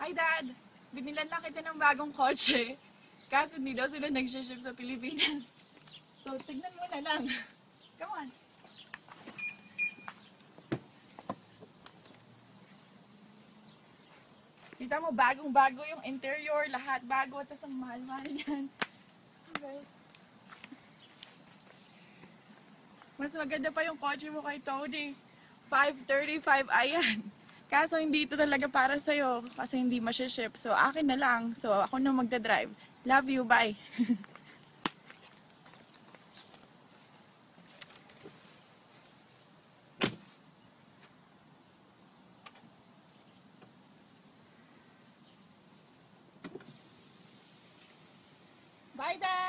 Hi, Dad! Binilan lang kita ng bagong kotse. Kaso hindi daw sila nag-ship sa Pilipinas. So, tignan mo na lang. Come on. Kita mo, bagong-bago yung interior, lahat bago, tapos ang mahal-mahal yan. Okay. Mas maganda pa yung kotse mo kay Tony. 535, ayan. Kaso hindi ito talaga para sa'yo kasi hindi masya-ship. So, akin na lang. So, ako na magdadrive. Love you, bye. Bye, Dad!